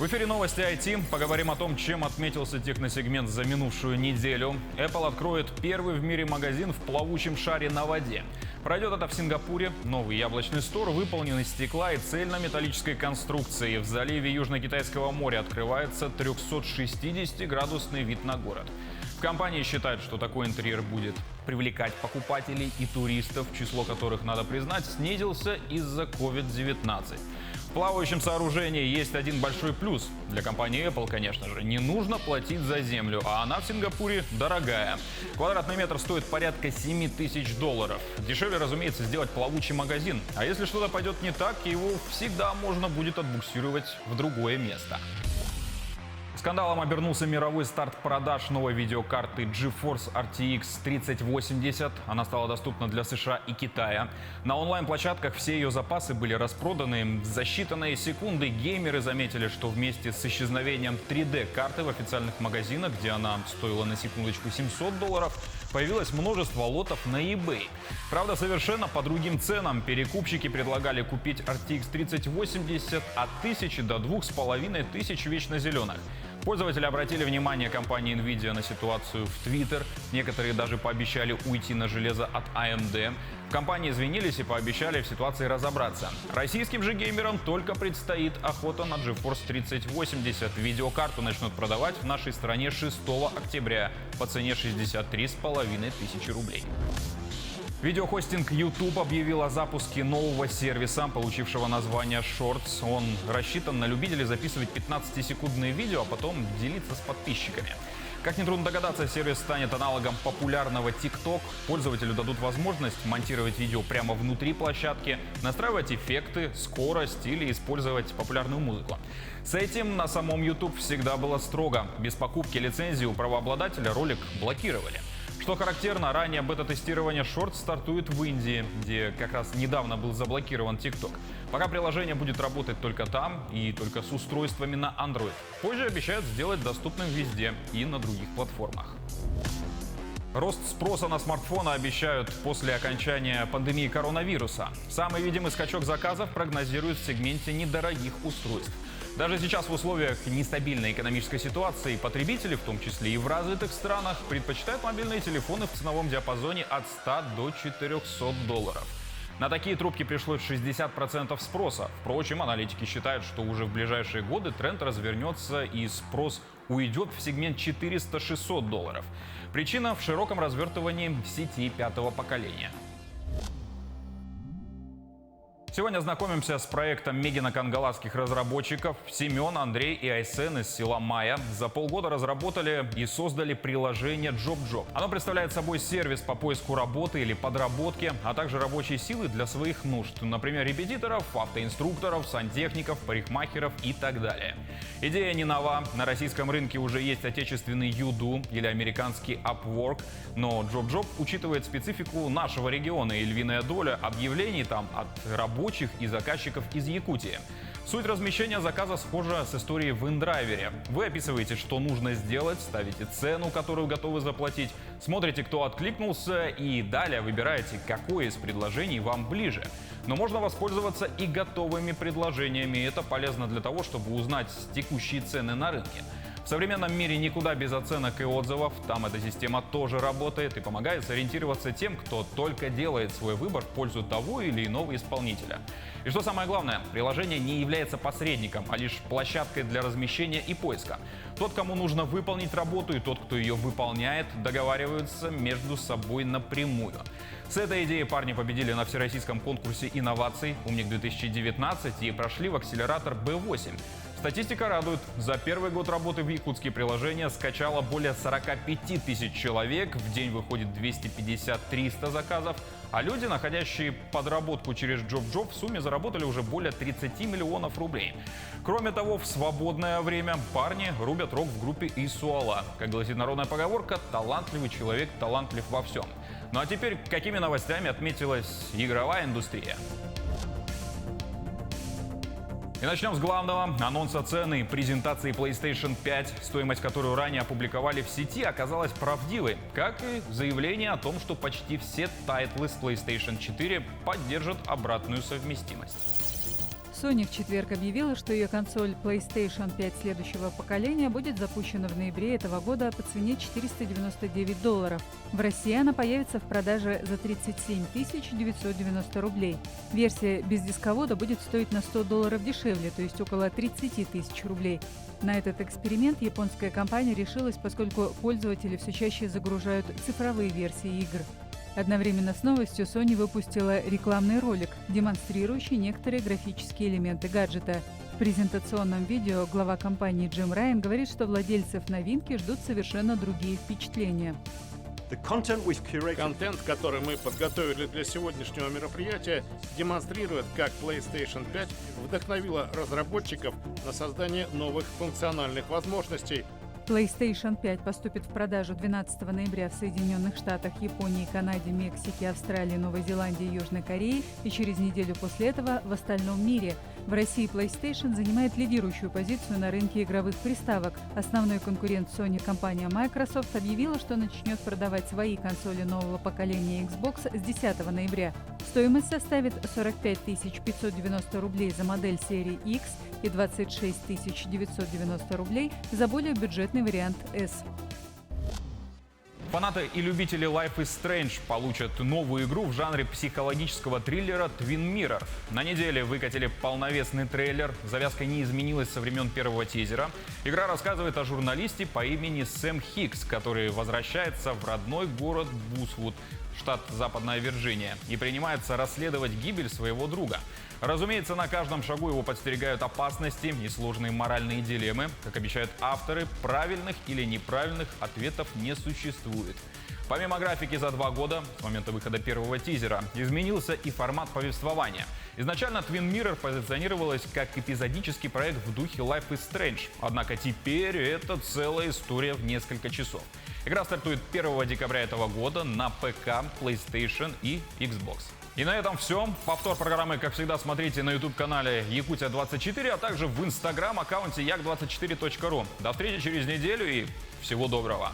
В эфире новости IT. Поговорим о том, чем отметился техносегмент за минувшую неделю. Apple откроет первый в мире магазин в плавучем шаре на воде. Пройдет это в Сингапуре. Новый яблочный стор выполнен из стекла и цельнометаллической конструкции. В заливе Южно-Китайского моря открывается 360-градусный вид на город. В компании считают, что такой интерьер будет привлекать покупателей и туристов, число которых, надо признать, снизился из-за COVID-19. В плавающем сооружении есть один большой плюс. Для компании Apple, конечно же, не нужно платить за землю, а она в Сингапуре дорогая. Квадратный метр стоит порядка $7000. Дешевле, разумеется, сделать плавучий магазин. А если что-то пойдет не так, его всегда можно будет отбуксировать в другое место. Скандалом обернулся мировой старт продаж новой видеокарты GeForce RTX 3080. Она стала доступна для США и Китая. На онлайн-площадках все ее запасы были распроданы. За считанные секунды геймеры заметили, что вместе с исчезновением 3D-карты в официальных магазинах, где она стоила на секундочку $700, появилось множество лотов на eBay. Правда, совершенно по другим ценам. Перекупщики предлагали купить RTX 3080 от 1000 до 2500 вечно зеленых. Пользователи обратили внимание компании Nvidia на ситуацию в Twitter. Некоторые даже пообещали уйти на железо от AMD. В компании извинились и пообещали в ситуации разобраться. Российским же геймерам только предстоит охота на GeForce 3080. Видеокарту начнут продавать в нашей стране 6 октября по цене 63,5 рублей. Видеохостинг YouTube объявил о запуске нового сервиса, получившего название Shorts. Он рассчитан на любителей записывать 15-секундные видео, а потом делиться с подписчиками. Как нетрудно догадаться, сервис станет аналогом популярного TikTok. Пользователю дадут возможность монтировать видео прямо внутри площадки, настраивать эффекты, скорость или использовать популярную музыку. С этим на самом YouTube всегда было строго. Без покупки лицензии у правообладателя ролик блокировали. Что характерно, ранее бета-тестирование Shorts стартует в Индии, где как раз недавно был заблокирован TikTok. Пока приложение будет работать только там и только с устройствами на Android. Позже обещают сделать доступным везде и на других платформах. Рост спроса на смартфоны обещают после окончания пандемии коронавируса. Самый видимый скачок заказов прогнозируют в сегменте недорогих устройств. Даже сейчас в условиях нестабильной экономической ситуации потребители, в том числе и в развитых странах, предпочитают мобильные телефоны в ценовом диапазоне от $100 до $400. На такие трубки пришлось 60% спроса. Впрочем, аналитики считают, что уже в ближайшие годы тренд развернется и спрос уйдет в сегмент $400-600. Причина в широком развертывании сети пятого поколения. Сегодня знакомимся с проектом мегино-кангаласских разработчиков Семен, Андрей и Айсен из села Майя. За полгода разработали и создали приложение JobJob. Оно представляет собой сервис по поиску работы или подработки, а также рабочей силы для своих нужд. Например, репетиторов, автоинструкторов, сантехников, парикмахеров и так далее. Идея не нова. На российском рынке уже есть отечественный Udo или американский Upwork. Но JobJob учитывает специфику нашего региона, и львиная доля объявлений там от рабочих и заказчиков из Якутии. Суть размещения заказа схожа с историей в InDriver. Вы описываете, что нужно сделать, ставите цену, которую готовы заплатить, смотрите, кто откликнулся, и далее выбираете, какое из предложений вам ближе. Но можно воспользоваться и готовыми предложениями. Это полезно для того, чтобы узнать текущие цены на рынке. В современном мире никуда без оценок и отзывов. Там эта система тоже работает и помогает сориентироваться тем, кто только делает свой выбор в пользу того или иного исполнителя. И что самое главное, приложение не является посредником, а лишь площадкой для размещения и поиска. Тот, кому нужно выполнить работу, и тот, кто ее выполняет, договариваются между собой напрямую. С этой идеей парни победили на всероссийском конкурсе инноваций «Умник-2019» и прошли в акселератор B8. Статистика радует. За первый год работы в Якутске приложение скачало более 45 тысяч человек, в день выходит 250-300 заказов, а люди, находящие подработку через JobJob, в сумме заработали уже более 30 миллионов рублей. Кроме того, в свободное время парни рубят рог в группе Исуала. Как гласит народная поговорка, талантливый человек талантлив во всем. Ну а теперь, какими новостями отметилась игровая индустрия? И начнем с главного. Анонса цены презентации PlayStation 5, стоимость которую ранее опубликовали в сети, оказалась правдивой, как и заявление о том, что почти все тайтлы с PlayStation 4 поддержат обратную совместимость. Sony в четверг объявила, что ее консоль PlayStation 5 следующего поколения будет запущена в ноябре этого года по цене $499. В России она появится в продаже за 37 990 рублей. Версия без дисковода будет стоить на $100 дешевле, то есть около 30 тысяч рублей. На этот эксперимент японская компания решилась, поскольку пользователи все чаще загружают цифровые версии игр. Одновременно с новостью Sony выпустила рекламный ролик, демонстрирующий некоторые графические элементы гаджета. В презентационном видео глава компании Джим Райан говорит, что владельцев новинки ждут совершенно другие впечатления. Контент, который мы подготовили для сегодняшнего мероприятия, демонстрирует, как PlayStation 5 вдохновила разработчиков на создание новых функциональных возможностей. PlayStation 5 поступит в продажу 12 ноября в Соединенных Штатах, Японии, Канаде, Мексике, Австралии, Новой Зеландии и Южной Корее и через неделю после этого в остальном мире. В России PlayStation занимает лидирующую позицию на рынке игровых приставок. Основной конкурент Sony, компания Microsoft, объявила, что начнет продавать свои консоли нового поколения Xbox с 10 ноября. Стоимость составит 45 590 рублей за модель серии X и 26 990 рублей за более бюджетный вариант S. Фанаты и любители Life is Strange получат новую игру в жанре психологического триллера Twin Mirror. На неделе выкатили полновесный трейлер. Завязка не изменилась со времен первого тизера. Игра рассказывает о журналисте по имени Сэм Хикс, который возвращается в родной город Бусвуд, штат Западная Вирджиния, и принимается расследовать гибель своего друга. Разумеется, на каждом шагу его подстерегают опасности и сложные моральные дилеммы. Как обещают авторы, правильных или неправильных ответов не существует. Помимо графики за 2 года, с момента выхода первого тизера, изменился и формат повествования. Изначально Twin Mirror позиционировалась как эпизодический проект в духе Life is Strange. Однако теперь это целая история в несколько часов. Игра стартует 1 декабря этого года на ПК, PlayStation и Xbox. И на этом все. Повтор программы, как всегда, смотрите на YouTube-канале Якутия24, а также в Instagram-аккаунте як24.ru. До встречи через неделю и всего доброго.